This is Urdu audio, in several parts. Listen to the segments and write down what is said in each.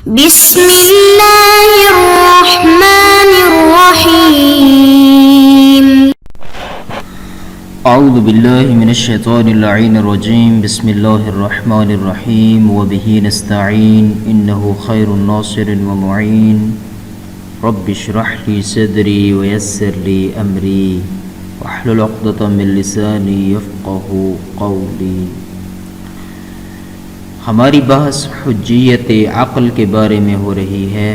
بسم اللہ الرحمن الرحیم اعوذ باللہ من الشیطان اللعین الرجیم بسم اللہ الرحمن الرحیم وبہ نستعین انہ خیر ناصر ومعین رب اشرح لی صدری ویسر لی امری واحلل عقدۃ من لسانی یفقہوا قولی۔ ہماری بحث حجیت عقل کے بارے میں ہو رہی ہے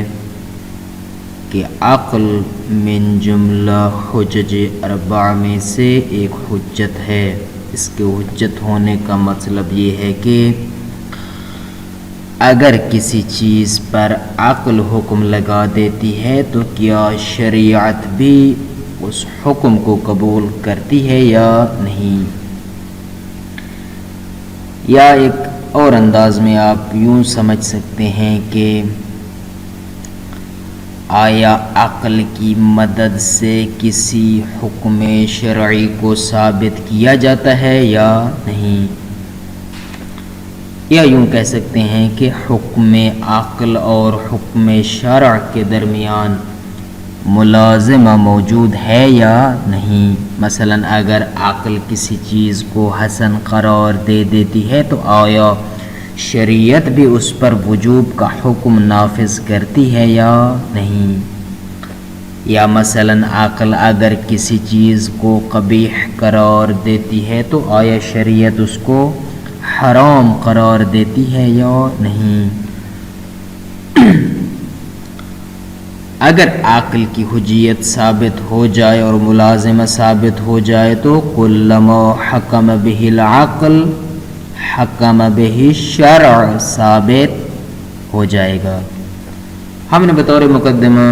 کہ عقل من جملہ حجج اربع میں سے ایک حجت ہے۔ اس کے حجت ہونے کا مطلب یہ ہے کہ اگر کسی چیز پر عقل حکم لگا دیتی ہے تو کیا شریعت بھی اس حکم کو قبول کرتی ہے یا نہیں، یا ایک اور انداز میں آپ یوں سمجھ سکتے ہیں کہ آیا عقل کی مدد سے کسی حکم شرعی کو ثابت کیا جاتا ہے یا نہیں، یا یوں کہہ سکتے ہیں کہ حکم عقل اور حکم شرع کے درمیان ملازمہ موجود ہے یا نہیں۔ مثلا اگر عقل کسی چیز کو حسن قرار دے دیتی ہے تو آیا شریعت بھی اس پر وجوب کا حکم نافذ کرتی ہے یا نہیں، یا مثلا عقل اگر کسی چیز کو قبیح قرار دیتی ہے تو آیا شریعت اس کو حرام قرار دیتی ہے یا نہیں۔ اگر عقل کی حجیت ثابت ہو جائے اور ملازمہ ثابت ہو جائے تو کلما حکم بہ العقل حکم بہ الشرع ثابت ہو جائے گا۔ ہم نے بطور مقدمہ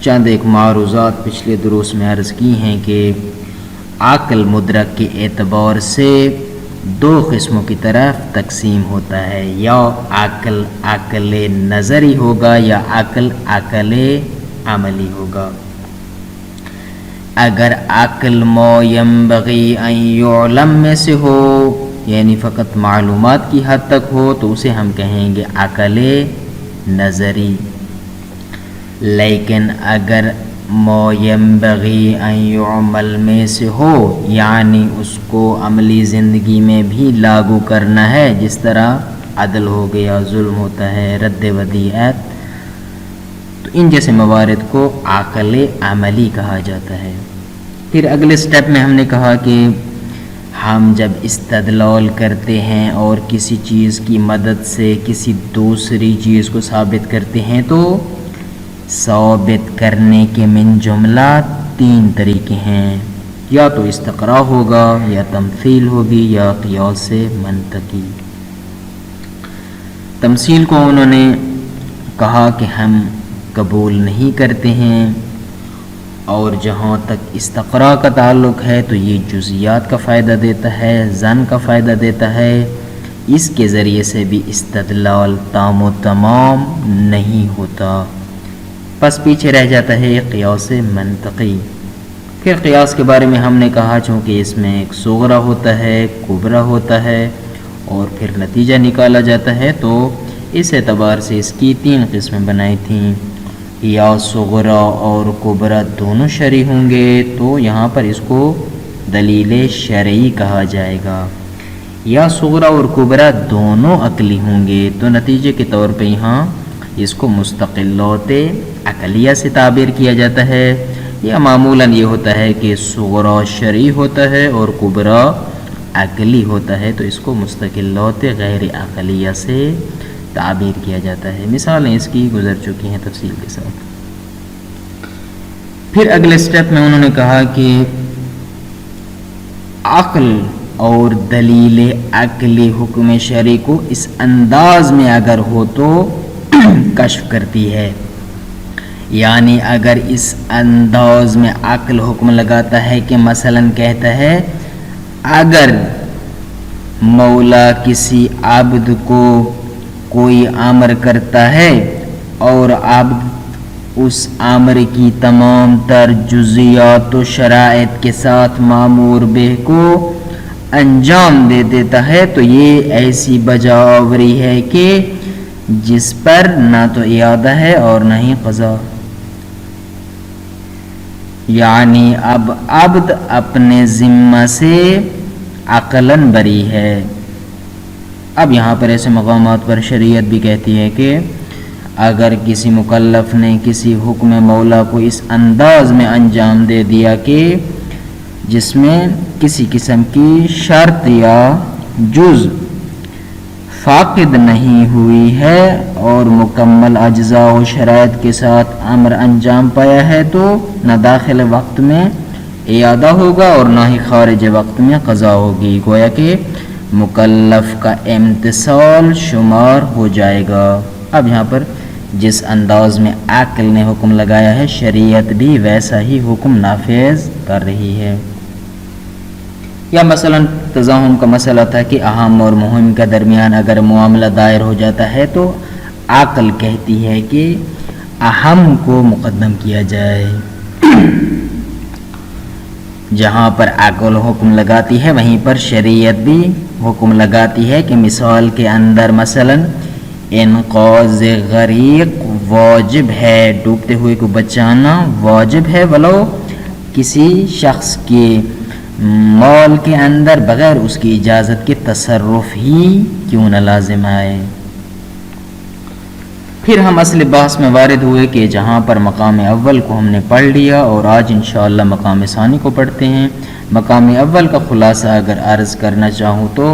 چند ایک معروضات پچھلے دروس میں عرض کی ہیں کہ عقل مدرک کے اعتبار سے دو قسموں کی طرف تقسیم ہوتا ہے، یا عقل نظری ہوگا یا عقل عملی ہوگا۔ اگر عقل ما ینبغی ان یعلم میں سے ہو، یعنی فقط معلومات کی حد تک ہو، تو اسے ہم کہیں گے عقل نظری۔ لیکن اگر ما ینبغی ان یعمل میں سے ہو، یعنی اس کو عملی زندگی میں بھی لاگو کرنا ہے، جس طرح عدل ہو گیا، ظلم ہوتا ہے، رد ودیعت، تو ان جیسے موارد کو عقل عملی کہا جاتا ہے۔ پھر اگلے سٹیپ میں ہم نے کہا کہ ہم جب استدلال کرتے ہیں اور کسی چیز کی مدد سے کسی دوسری چیز کو ثابت کرتے ہیں تو ثابت کرنے کے من جملہ تین طریقے ہیں، یا تو استقراء ہوگا، یا تمثیل ہوگی، یا قیاس منطقی۔ تمثیل کو انہوں نے کہا کہ ہم قبول نہیں کرتے ہیں، اور جہاں تک استقراء کا تعلق ہے تو یہ جزیات کا فائدہ دیتا ہے، ظن کا فائدہ دیتا ہے، اس کے ذریعے سے بھی استدلال تام و تمام نہیں ہوتا، پس پیچھے رہ جاتا ہے قیاس منطقی۔ پھر قیاس کے بارے میں ہم نے کہا چونکہ اس میں ایک صغرا ہوتا ہے، کبرا ہوتا ہے، اور پھر نتیجہ نکالا جاتا ہے، تو اس اعتبار سے اس کی تین قسمیں بنائی تھیں، یا صغرا اور کبرا دونوں شرعی ہوں گے تو یہاں پر اس کو دلیل شرعی کہا جائے گا، یا صغرا اور کبرا دونوں عقلی ہوں گے تو نتیجے کے طور پہ یہاں اس کو مستقلات عقلیہ سے تعبیر کیا جاتا ہے، یا معمولاً یہ ہوتا ہے کہ صغرا شرعی ہوتا ہے اور کبرا عقلی ہوتا ہے تو اس کو مستقلات غیر عقلیہ سے تعبیر کیا جاتا ہے۔ مثالیں اس کی گزر چکی ہیں تفصیل کے ساتھ۔ پھر اگلے سٹیپ میں انہوں نے کہا کہ عقل اور دلیل عقلی حکم شرعی کو اس انداز میں اگر ہو تو کشف کرتی ہے، یعنی اگر اس انداز میں عقل حکم لگاتا ہے کہ مثلا کہتا ہے اگر مولا کسی عبد کو کوئی امر کرتا ہے اور عبد اس امر کی تمام تر جزیات و شرائط کے ساتھ مامور بہ کو انجام دے دیتا ہے تو یہ ایسی بجاوری ہے کہ جس پر نہ تو اعادہ ہے اور نہ ہی قضا، یعنی اب عبد اپنے ذمہ سے عقلاً بری ہے۔ اب یہاں پر ایسے مقامات پر شریعت بھی کہتی ہے کہ اگر کسی مکلف نے کسی حکم مولا کو اس انداز میں انجام دے دیا کہ جس میں کسی قسم کی شرط یا جز فاقد نہیں ہوئی ہے اور مکمل اجزاء و شرائط کے ساتھ امر انجام پایا ہے، تو نہ داخل وقت میں اعادہ ہوگا اور نہ ہی خارج وقت میں قضا ہوگی، گویا کہ مکلف کا امتثال شمار ہو جائے گا۔ اب یہاں پر جس انداز میں عقل نے حکم لگایا ہے، شریعت بھی ویسا ہی حکم نافذ کر رہی ہے۔ یا مثلا تزاحم کا مسئلہ تھا کہ اہم اور مہم کے درمیان اگر معاملہ دائر ہو جاتا ہے تو عقل کہتی ہے کہ اہم کو مقدم کیا جائے۔ جہاں پر عقل حکم لگاتی ہے وہیں پر شریعت بھی حکم لگاتی ہے کہ مثال کے اندر مثلا انقاذ غریق واجب ہے، ڈوبتے ہوئے کو بچانا واجب ہے، ولو کسی شخص کے مال کے اندر بغیر اس کی اجازت کے تصرف ہی کیوں نہ لازم آئے۔ پھر ہم اصل بحث میں وارد ہوئے کہ جہاں پر مقام اول کو ہم نے پڑھ لیا اور آج انشاءاللہ مقام ثانی کو پڑھتے ہیں۔ مقام اول کا خلاصہ اگر عرض کرنا چاہوں تو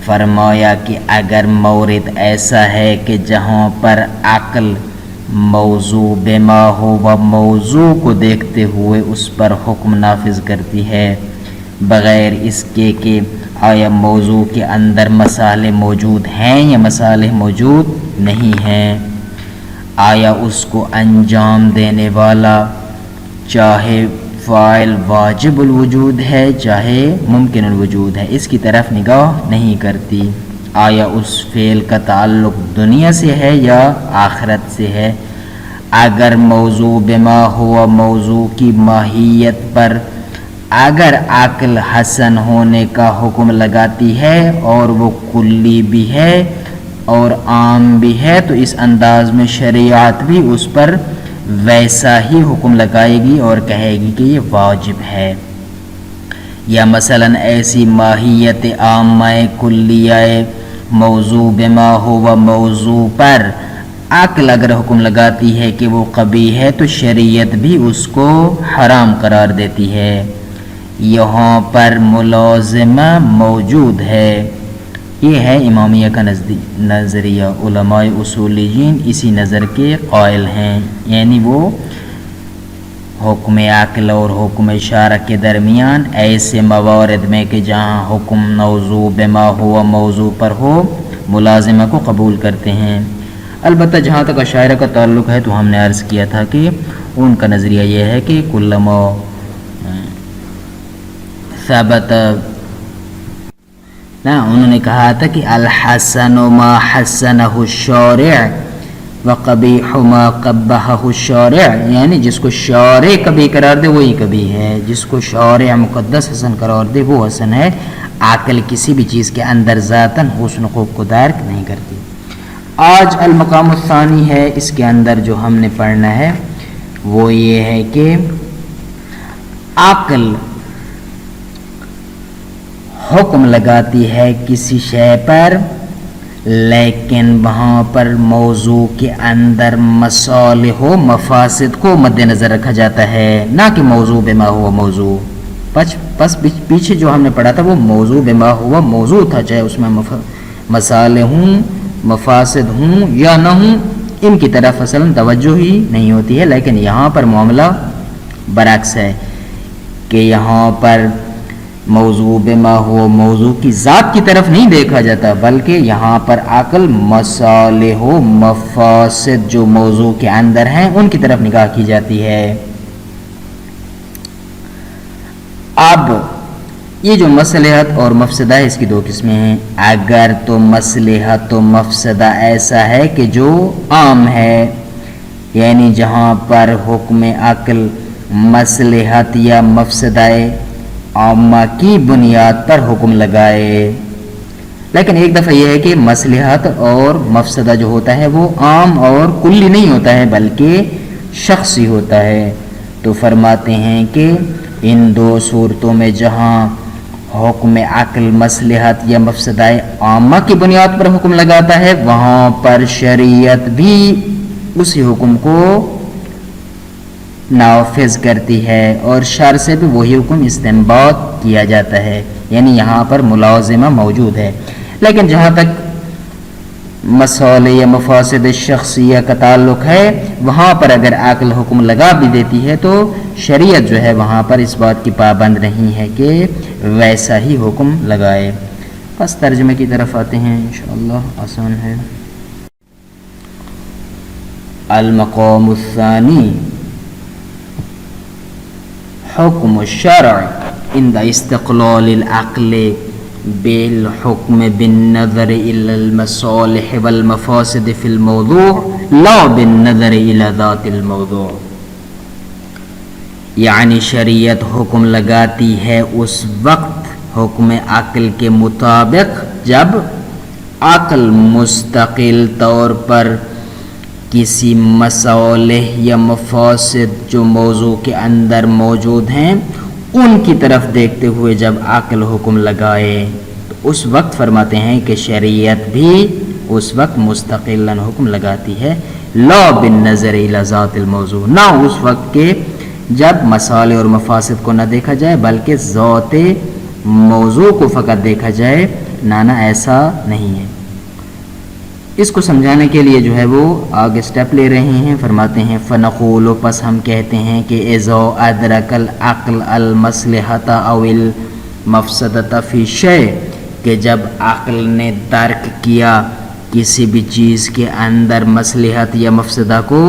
فرمایا کہ اگر مورد ایسا ہے کہ جہاں پر عقل موضوع بما ہو و موضوع کو دیکھتے ہوئے اس پر حکم نافذ کرتی ہے بغیر اس کے کہ آیا موضوع کے اندر مصالح موجود ہیں یا مصالح موجود نہیں ہیں، آیا اس کو انجام دینے والا چاہے فاعل واجب الوجود ہے چاہے ممکن الوجود ہے، اس کی طرف نگاہ نہیں کرتی، آیا اس فعل کا تعلق دنیا سے ہے یا آخرت سے ہے۔ اگر موضوع بما ہوا موضوع کی ماہیت پر اگر عقل حسن ہونے کا حکم لگاتی ہے اور وہ کلی بھی ہے اور عام بھی ہے تو اس انداز میں شریعت بھی اس پر ویسا ہی حکم لگائے گی اور کہے گی کہ یہ واجب ہے۔ یا مثلا ایسی ماہیت عامہ کلیہ موضوع بما ہوا موضوع پر عقل اگر حکم لگاتی ہے کہ وہ قبیح ہے تو شریعت بھی اس کو حرام قرار دیتی ہے۔ یہاں پر ملازمہ موجود ہے، یہ ہے امامیہ کا نظریہ، علماء اصولیین اسی نظر کے قائل ہیں، یعنی وہ حکم عقل اور حکم شرع کے درمیان ایسے موارد میں کہ جہاں حکم موضوع بما ہوا موضوع پر ہو ملازمہ کو قبول کرتے ہیں۔ البتہ جہاں تک اشاعرہ کا تعلق ہے تو ہم نے عرض کیا تھا کہ ان کا نظریہ یہ ہے کہ کلما ثبت، انہوں نے کہا تھا کہ الحسن ما حسنہ الشارع وقبیح ما قبحہ الشارع، یعنی جس کو شارع کبھی قرار دے وہی کبھی ہے، جس کو شارع مقدس حسن قرار دے وہ حسن ہے۔ عقل کسی بھی چیز کے اندر ذاتاً حسن و خوب کو درک نہیں کرتی۔ آج المقام الثانی ہے، اس کے اندر جو ہم نے پڑھنا ہے وہ یہ ہے کہ عقل حکم لگاتی ہے کسی شے پر لیکن وہاں پر موضوع کے اندر مصالح و مفاسد کو مد نظر رکھا جاتا ہے، نہ کہ موضوع بما ہوا موضوع۔ پس پیچھے جو ہم نے پڑھا تھا وہ موضوع بما ہوا موضوع تھا، چاہے اس میں مصالح ہوں مفاسد ہوں یا نہ ہوں، ان کی طرف اصلاً توجہ ہی نہیں ہوتی ہے، لیکن یہاں پر معاملہ برعکس ہے کہ یہاں پر موضوع بما ہوا موضوع کی ذات کی طرف نہیں دیکھا جاتا، بلکہ یہاں پر عقل مصالح و مفاسد جو موضوع کے اندر ہیں ان کی طرف نگاہ کی جاتی ہے۔ اب یہ جو مصلحت اور مفسدہ ہے اس کی دو قسمیں ہیں۔ اگر تو مصلحت و مفسدہ ایسا ہے کہ جو عام ہے، یعنی جہاں پر حکم عقل مصلحت یا مفسدہ عامہ کی بنیاد پر حکم لگائے، لیکن ایک دفعہ یہ ہے کہ مصلحت اور مفسدہ جو ہوتا ہے وہ عام اور کلی نہیں ہوتا ہے بلکہ شخصی ہوتا ہے. تو فرماتے ہیں کہ ان دو صورتوں میں جہاں حکم عقل مصلحت یا مفسدہ عامہ کی بنیاد پر حکم لگاتا ہے وہاں پر شریعت بھی اسی حکم کو نافذ کرتی ہے اور شرع سے بھی وہی حکم استنباط کیا جاتا ہے، یعنی یہاں پر ملازمہ موجود ہے. لیکن جہاں تک مصالح یا مفاسد شخصیہ کا تعلق ہے وہاں پر اگر عقل حکم لگا بھی دیتی ہے تو شریعت جو ہے وہاں پر اس بات کی پابند نہیں ہے کہ ویسا ہی حکم لگائے. بس ترجمے کی طرف آتے ہیں انشاءاللہ، آسان ہے. المقام الثانی حکم الشرع عند استقلال العقل بالحکم بالنظر الى المصالح والمفاسد في الموضوع لا بالنظر الى ذات الموضوع. یعنی شریعت حکم لگاتی ہے اس وقت حکم عقل کے مطابق جب عقل مستقل طور پر کسی مصالح یا مفاسد جو موضوع کے اندر موجود ہیں ان کی طرف دیکھتے ہوئے جب عقل حکم لگائے تو اس وقت فرماتے ہیں کہ شریعت بھی اس وقت مستقلاً حکم لگاتی ہے، لا بالنظر الی ذات الموضوع، نہ اس وقت کے جب مصالح اور مفاسد کو نہ دیکھا جائے بلکہ ذات موضوع کو فقط دیکھا جائے، نہ ایسا نہیں ہے. اس کو سمجھانے کے لیے جو ہے وہ آگے سٹیپ لے رہے ہیں. فرماتے ہیں فنقول، پس ہم کہتے ہیں کہ اذا ادرک العقل المصلحۃ او المفسدۃ فی شیء، کہ جب عقل نے درک کیا کسی بھی چیز کے اندر مصلحت یا مفسدہ کو،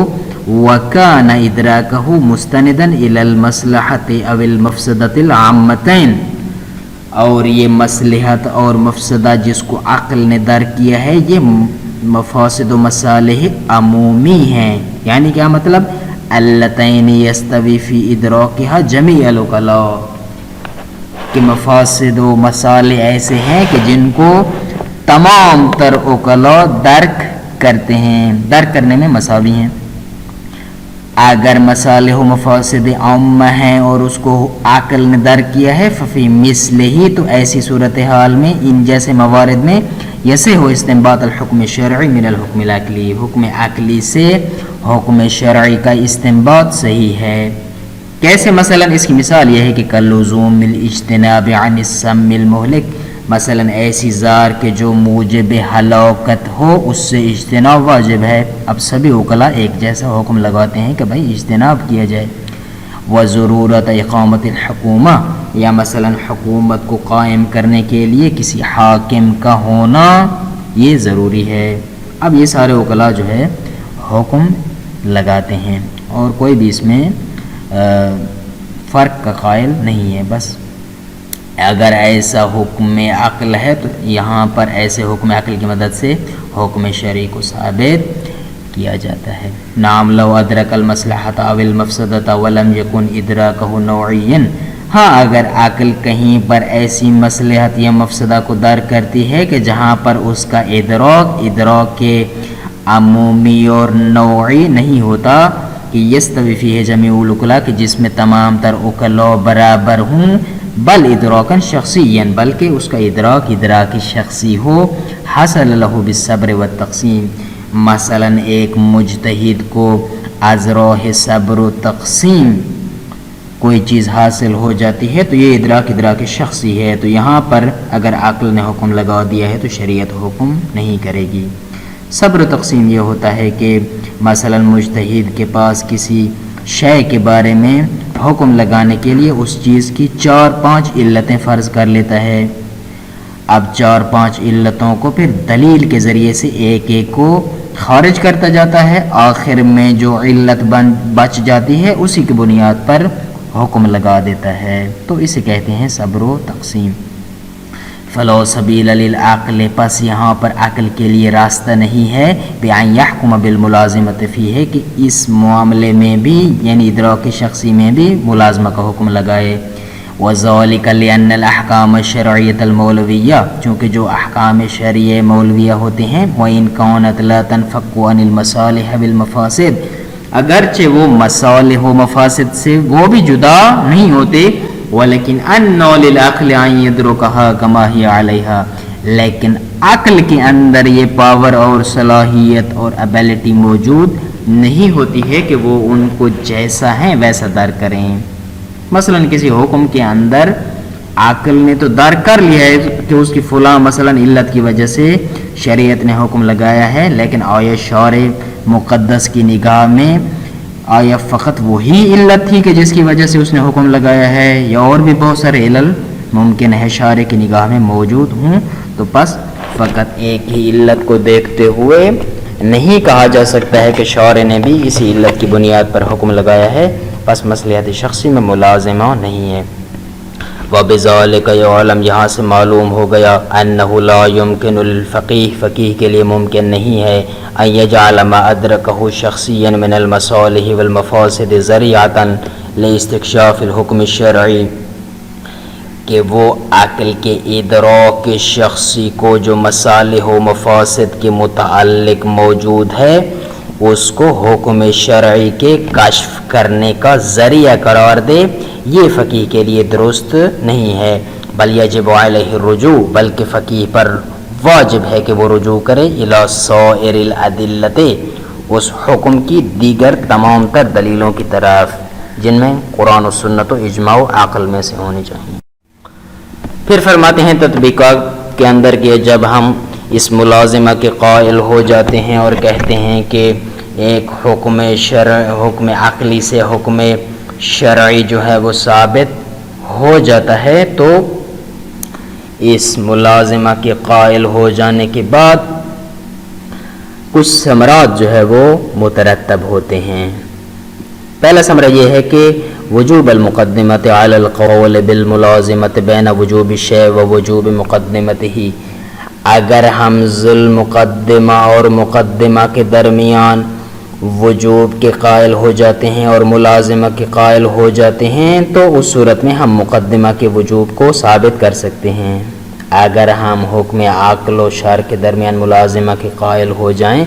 وکان ادراکہ مستندا الی المصلحۃ او المفسدۃ العامتین، اور یہ مصلحت اور مفسدہ جس کو عقل نے درک کیا ہے یہ مفاسد و مصالح عمومی ہیں. یعنی کیا مطلب؟ اللتین یستوی فی ادراکها جمیع العقلاء، کہ مفاسد و مصالح ایسے ہیں کہ جن کو تمام تر عقلاء درک کرتے ہیں، درک کرنے میں مساوی ہیں. اگر مصالح و مفاسد عامہ ہیں اور اس کو عقل نے درک کیا ہے ففی مثلہ، تو ایسی صورتحال میں ان جیسے موارد میں یصح استنباط الحکم شرعی من الحکم العقلی، حکم عقلی سے حکم شرعی کا استنباط صحیح ہے. کیسے؟ مثلا اس کی مثال یہ ہے کہ کاللزوم الاجتناب عن السم المہلک، مثلا ایسی زار کے جو موجب ہلاکت ہو اس سے اجتناب واجب ہے. اب سبھی عقلاء ایک جیسا حکم لگاتے ہیں کہ بھائی اجتناب کیا جائے. وضرورت اقامت الحکومہ، یا مثلا حکومت کو قائم کرنے کے لیے کسی حاکم کا ہونا یہ ضروری ہے. اب یہ سارے عقلاء جو ہے حکم لگاتے ہیں اور کوئی بھی اس میں فرق کا قائل نہیں ہے. بس اگر ایسا حکم عقل ہے تو یہاں پر ایسے حکم عقل کی مدد سے حکم شرعی کو ثابت کیا جاتا ہے. نعم لو ادرک المصلحۃ او المفسدۃ ولم یکن ادراکہ نوعیا، ہاں اگر عقل کہیں پر ایسی مصلحت یا مفسدہ کو درک کرتی ہے کہ جہاں پر اس کا ادراک کے عمومی اور نوعی نہیں ہوتا، کہ یستوی فیہ جمیع العقلاء، کہ جس میں تمام تر عقلاء برابر ہوں، بل ادراکا شخصیا، بلکہ اس کا ادراک شخصی ہو، حصل لہ بالصبر والتقسیم، مثلا ایک مجتہد کو از راہ صبر و تقسیم کوئی چیز حاصل ہو جاتی ہے تو یہ ادراک شخصی ہے. تو یہاں پر اگر عقل نے حکم لگا دیا ہے تو شریعت حکم نہیں کرے گی. صبر و تقسیم یہ ہوتا ہے کہ مثلا مجتہد کے پاس کسی شے کے بارے میں حکم لگانے کے لیے اس چیز کی 4-5 علتیں فرض کر لیتا ہے. اب 4-5 علتوں کو پھر دلیل کے ذریعے سے ایک ایک کو خارج کرتا جاتا ہے، آخر میں جو علت بچ جاتی ہے اسی کی بنیاد پر حکم لگا دیتا ہے. تو اسے کہتے ہیں صبر و تقسیم. فلا سبیل للعقل، پس یہاں پر عقل کے لیے راستہ نہیں ہے بأن یحکم بالملازمۃ فیہ، کہ اس معاملے میں بھی یعنی ادراک شخصی میں بھی ملازمہ کا حکم لگائے. وذلك لأن الأحکام الشرعیۃ المولویہ، چونکہ جو احکام شرعیہ مولویہ ہوتے ہیں وَإِن كَانَتْ لَا تَنْفَكُّ عَنِ الْمَصَالِحِ بِالْمَفَاسِدِ، اگرچہ وہ مصالح و مفاسد سے وہ بھی جدا نہیں ہوتے، وَلَكِنْ أَنَّ لِلْعَقْلِ أَنْ يَدْرُكَهَا كَمَا هِيَ عَلَيْهَا، لیکن عقل کے اندر یہ پاور اور صلاحیت اور ابیلٹی موجود نہیں ہوتی ہے کہ وہ ان کو جیسا ہے ویسا در کریں۔ مثلا کسی حکم کے اندر عقل نے تو در کر لیا ہے کہ اس کی فلاں مثلا علت کی وجہ سے شریعت نے حکم لگایا ہے، لیکن آیا شارع مقدس کی نگاہ میں آیا فقط وہی علت تھی کہ جس کی وجہ سے اس نے حکم لگایا ہے، یا اور بھی بہت سارے علل ممکن ہے شارع کی نگاہ میں موجود ہوں؟ تو بس فقط ایک ہی علت کو دیکھتے ہوئے نہیں کہا جا سکتا ہے کہ شارع نے بھی اسی علت کی بنیاد پر حکم لگایا ہے، بس مصلحت شخصی میں ملازمہ نہیں ہے۔ وَبِذَلِكَ يَعْلَمْ، یہاں سے معلوم ہو گیا، أَنَّهُ لَا يُمْكِنُ لِلْفَقِيهِ، فقیہ کے لیے ممکن نہیں ہے، أَن يَجْعَلَ مَا أَدْرَكَهُ شَخْصِيًّا مِنَ الْمَصَالِحِ وَالْمَفَاسِدِ ذَرِيعَةً لِاسْتِكْشَافِ الْحُكْمِ الشَّرْعِي، کہ وہ عقل کے ادراک شخصی کو جو مصالح و مفاسد کے متعلق موجود ہے اس کو حکم شرعی کے کشف کرنے کا ذریعہ قرار دے، یہ فقیہ کے لیے درست نہیں ہے۔ بل یجب علیہ الرجوع، بلکہ فقیہ پر واجب ہے کہ وہ رجوع کرے الی سائر الادلۃ، اس حکم کی دیگر تمام تر دلیلوں کی طرف جن میں قرآن و سنت و اجماع و عقل میں سے ہونی چاہیے۔ پھر فرماتے ہیں تطبیقات کے اندر کہ جب ہم اس ملازمہ کے قائل ہو جاتے ہیں اور کہتے ہیں کہ ایک حکم عقلی سے حکم شرعی جو ہے وہ ثابت ہو جاتا ہے، تو اس ملازمہ کے قائل ہو جانے کے بعد کچھ ثمرات جو ہے وہ مترتب ہوتے ہیں۔ پہلا ثمرہ یہ ہے کہ وجوب المقدمۃ علی القول بالملازمۃ بین وجوب الشیء و وجوب مقدمتہ، اگر ہم ذل مقدمہ اور مقدمہ کے درمیان وجوب کے قائل ہو جاتے ہیں اور ملازمہ کے قائل ہو جاتے ہیں تو اس صورت میں ہم مقدمہ کے وجوب کو ثابت کر سکتے ہیں۔ اگر ہم حکم عقل و شرع کے درمیان ملازمہ کے قائل ہو جائیں،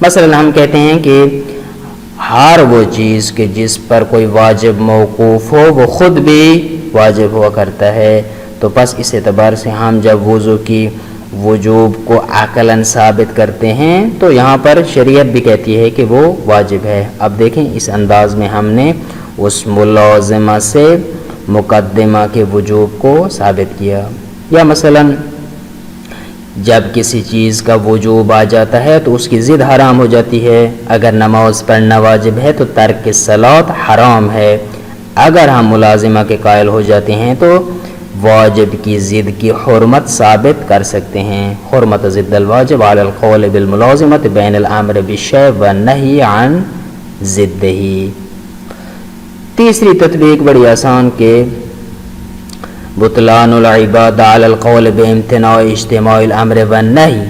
مثلا ہم کہتے ہیں کہ ہر وہ چیز کہ جس پر کوئی واجب موقوف ہو وہ خود بھی واجب ہوا کرتا ہے، تو بس اس اعتبار سے ہم جب وضو کی وجوب کو عقلاً ثابت کرتے ہیں تو یہاں پر شریعت بھی کہتی ہے کہ وہ واجب ہے۔ اب دیکھیں اس انداز میں ہم نے اس ملازمہ سے مقدمہ کے وجوب کو ثابت کیا۔ یا مثلاً جب کسی چیز کا وجوب آ جاتا ہے تو اس کی ضد حرام ہو جاتی ہے، اگر نماز پڑھنا واجب ہے تو ترک صلاۃ حرام ہے۔ اگر ہم ملازمہ کے قائل ہو جاتے ہیں تو واجب کی ضد کی حرمت ثابت کر سکتے ہیں۔ حرمت ضد الواجب علی القول بالملازمۃ بین الامر بالشیء والنہی عن ضدہ۔ تیسری تطبیق بڑی آسان کہ بطلان العبادہ علی القول بامتناع اجتماع الامر والنہی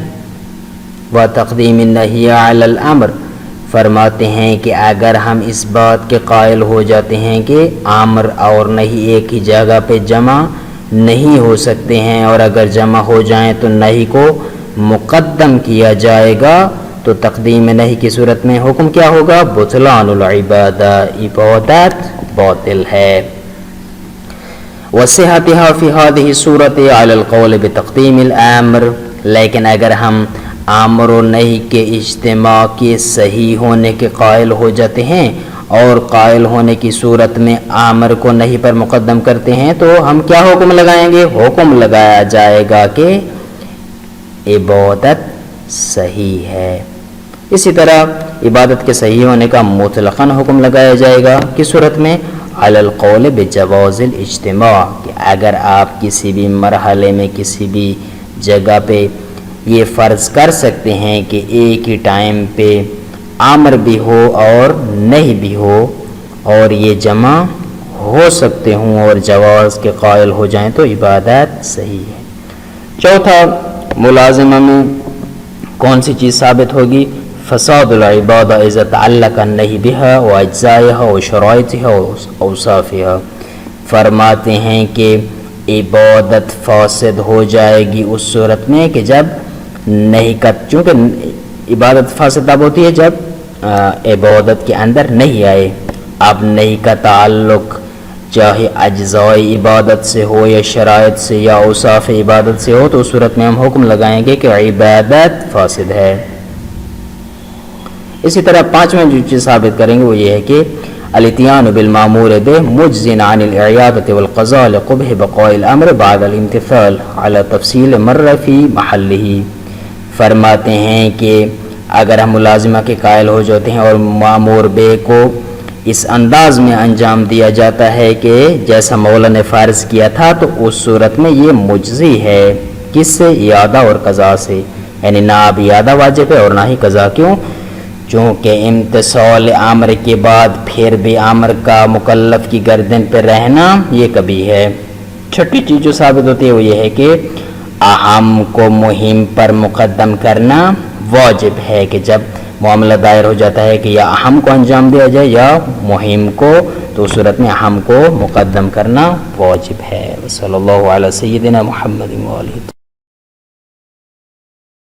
و تقدیم النہی علی الامر، فرماتے ہیں کہ اگر ہم اس بات کے قائل ہو جاتے ہیں کہ امر اور نہی ایک ہی جگہ پہ جمع نہیں ہو سکتے ہیں، اور اگر جمع ہو جائیں تو نہی کو مقدم کیا جائے گا، تو تقدیم نہی کی صورت میں حکم کیا ہوگا؟ بطلان العبادہ، عبادت باطل ہے۔ وصحتها فی هذه الصورت علی القول بتقدیم الامر، لیکن اگر ہم امر و نہی کے اجتماع کے صحیح ہونے کے قائل ہو جاتے ہیں اور قائل ہونے کی صورت میں امر کو نہی پر مقدم کرتے ہیں تو ہم کیا حکم لگائیں گے؟ حکم لگایا جائے گا کہ عبادت صحیح ہے۔ اسی طرح عبادت کے صحیح ہونے کا مطلقاً حکم لگایا جائے گا کس صورت میں؟ علی القول بجواز الاجتماع، کہ اگر آپ کسی بھی مرحلے میں کسی بھی جگہ پہ یہ فرض کر سکتے ہیں کہ ایک ہی ٹائم پہ امر بھی ہو اور نہیں بھی ہو اور یہ جمع ہو سکتے ہوں اور جواز کے قائل ہو جائیں تو عبادت صحیح ہے۔ چوتھا، ملازمہ میں کون سی چیز ثابت ہوگی؟ فساد العبادہ اذا تعلق النہی بها واجزائها وشرائطها واوصافها، فرماتے ہیں کہ عبادت فاسد ہو جائے گی اس صورت میں کہ جب نہیں کا، چونکہ عبادت فاسد تب ہوتی ہے جب عبادت کے اندر نہیں آئے. اب نہیں کا تعلق چاہے اجزاء عبادت سے ہو یا شرائط سے یا اوصاف عبادت سے ہو تو اس صورت میں ہم حکم لگائیں گے کہ عبادت فاسد ہے. اسی طرح پانچویں جو چیز ثابت کریں گے وہ یہ ہے کہ الاتیان بالمامور به مجزن عن الإعادة والقضاء لقبح بقاء الامر بعد الامتثال على تفصیل مر فی محله. فرماتے ہیں کہ اگر ہم ملازمہ کے قائل ہو جاتے ہیں اور مامور بے کو اس انداز میں انجام دیا جاتا ہے کہ جیسا مولا نے فرض کیا تھا تو اس صورت میں یہ مجزی ہے. کس سے؟ اعادہ اور قضاء سے. یعنی نہ اب اعادہ واجب ہے اور نہ ہی قضاء. کیوں؟ چونکہ امتثال امر کے بعد پھر بھی امر کا مکلف کی گردن پہ رہنا یہ کبھی ہے. چھٹی چیز جو ثابت ہوتی ہے وہ یہ ہے کہ اہم کو مہم پر مقدم کرنا واجب ہے کہ جب معاملہ دائر ہو جاتا ہے کہ یا اہم کو انجام دیا جائے یا مہم کو تو اس صورت میں اہم کو مقدم کرنا واجب ہے. صلی اللہ علیہ سیدنا محمد وآلہ.